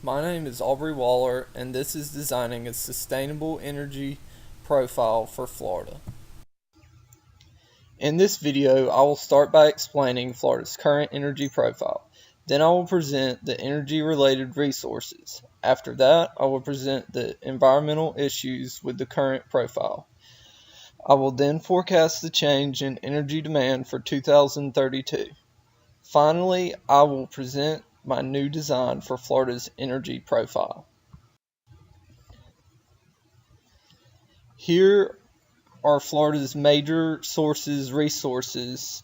My name is Aubrey Waller, and this is designing a sustainable energy profile for Florida. In this video, I will start by explaining Florida's current energy profile. Then I will present the energy-related resources. After that, I will present the environmental issues with the current profile. I will then forecast the change in energy demand for 2032. Finally, I will present my new design for Florida's energy profile. Here are Florida's major resources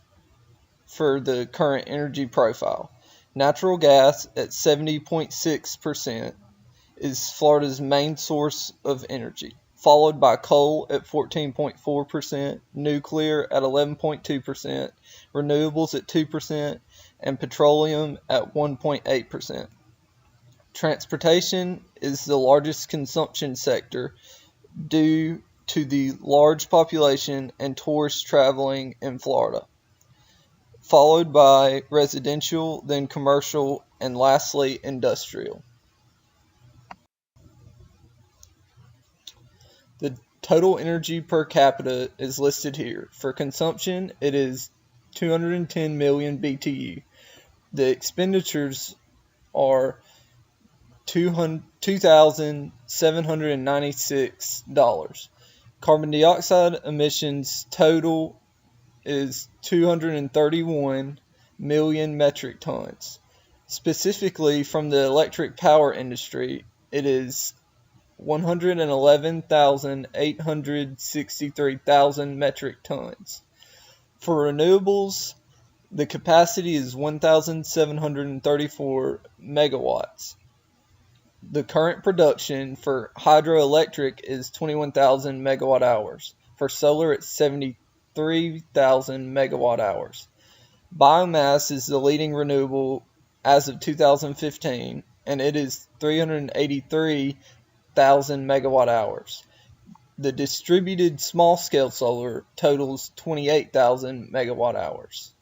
for the current energy profile. Natural gas at 70.6% is Florida's main source of energy, followed by coal at 14.4%, nuclear at 11.2%, renewables at 2%, and petroleum at 1.8%. Transportation is the largest consumption sector due to the large population and tourists traveling in Florida, followed by residential, then commercial, and lastly industrial. The total energy per capita is listed here. For consumption, it is 210 million BTU. The expenditures are $2,796. Carbon dioxide emissions total is 231 million metric tons. Specifically from the electric power industry, it is 111,863,000 metric tons. For renewables, the capacity is 1,734 megawatts. The current production for hydroelectric is 21,000 megawatt hours. For solar, it's 73,000 megawatt hours. Biomass is the leading renewable as of 2015, and it is 383,000 megawatt hours. The distributed small-scale solar totals 28,000 megawatt hours.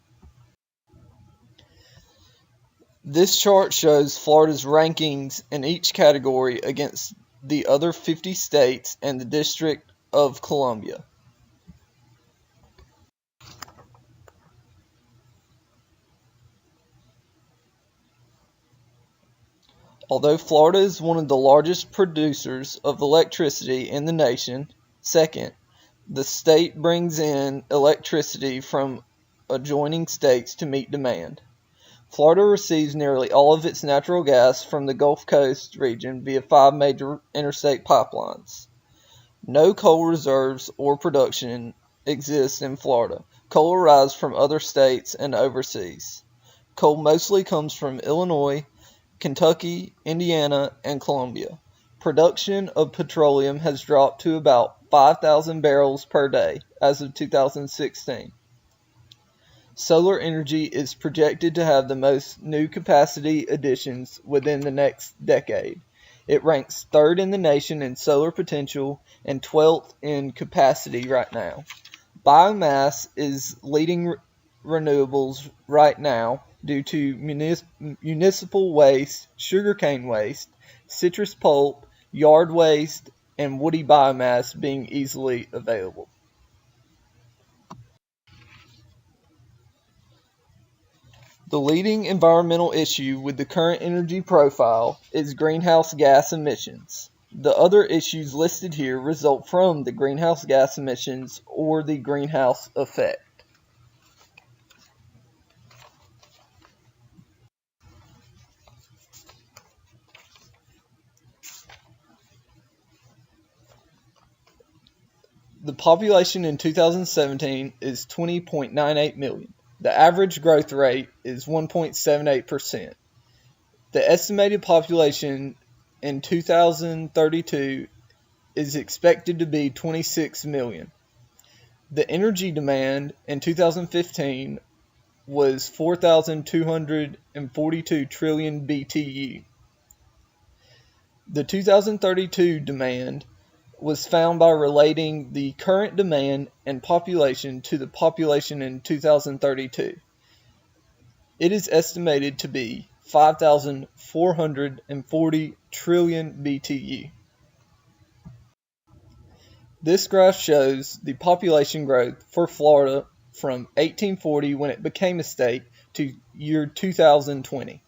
This chart shows Florida's rankings in each category against the other 50 states and the District of Columbia. Although Florida is one of the largest producers of electricity in the nation, second, the state brings in electricity from adjoining states to meet demand. Florida receives nearly all of its natural gas from the Gulf Coast region via 5 major interstate pipelines. No coal reserves or production exists in Florida. Coal arrives from other states and overseas. Coal mostly comes from Illinois, Kentucky, Indiana, and Colombia. Production of petroleum has dropped to about 5,000 barrels per day as of 2016. Solar energy is projected to have the most new capacity additions within the next decade. It ranks 3rd in the nation in solar potential and 12th in capacity right now. Biomass is leading renewables right now due to municipal waste, sugarcane waste, citrus pulp, yard waste, and woody biomass being easily available. The leading environmental issue with the current energy profile is greenhouse gas emissions. The other issues listed here result from the greenhouse gas emissions or the greenhouse effect. The population in 2017 is 20.98 million. The average growth rate is 1.78%. The estimated population in 2032 is expected to be 26 million. The energy demand in 2015 was 4,242 trillion BTU. The 2032 demand was found by relating the current demand and population to the population in 2032. It is estimated to be 5,440 trillion BTU. This graph shows the population growth for Florida from 1840, when it became a state, to year 2020.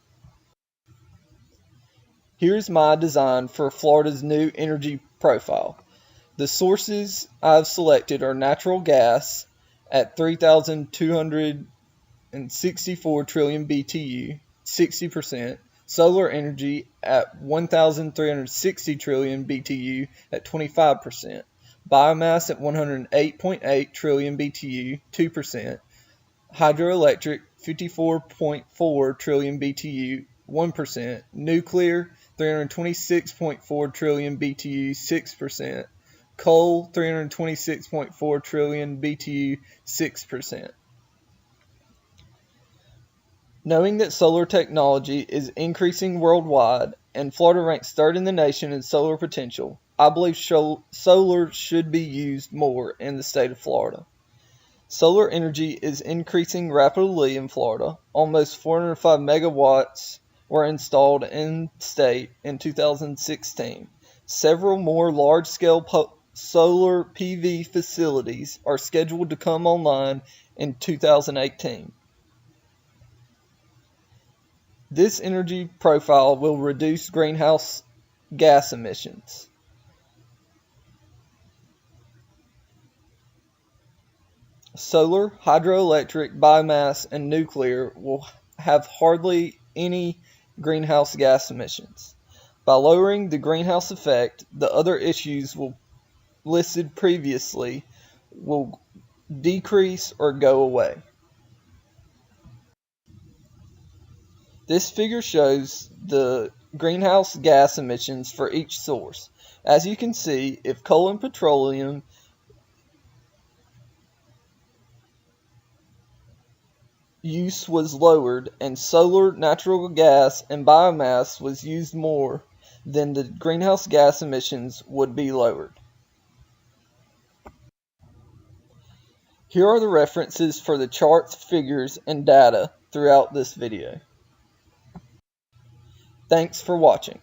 Here's my design for Florida's new energy profile. The sources I've selected are natural gas at 3,264 trillion BTU, 60%, solar energy at 1,360 trillion BTU at 25%, biomass at 108.8 trillion BTU, 2%, hydroelectric 54.4 trillion BTU, 1%, nuclear 326.4 trillion BTU, 6%, coal 326.4 trillion BTU, 6%. Knowing that solar technology is increasing worldwide and Florida ranks third in the nation in solar potential, I believe solar should be used more in the state of Florida. Solar energy is increasing rapidly in Florida. Almost 405 megawatts were installed in state in 2016. Several more large-scale solar PV facilities are scheduled to come online in 2018. This energy profile will reduce greenhouse gas emissions. Solar, hydroelectric, biomass, and nuclear will have hardly any greenhouse gas emissions. By lowering the greenhouse effect, the other issues listed previously will decrease or go away. This figure shows the greenhouse gas emissions for each source. As you can see, if coal and petroleum use was lowered and solar, natural gas, and biomass was used more, then the greenhouse gas emissions would be lowered. Here are the references for the charts, figures, and data throughout this video. Thanks for watching.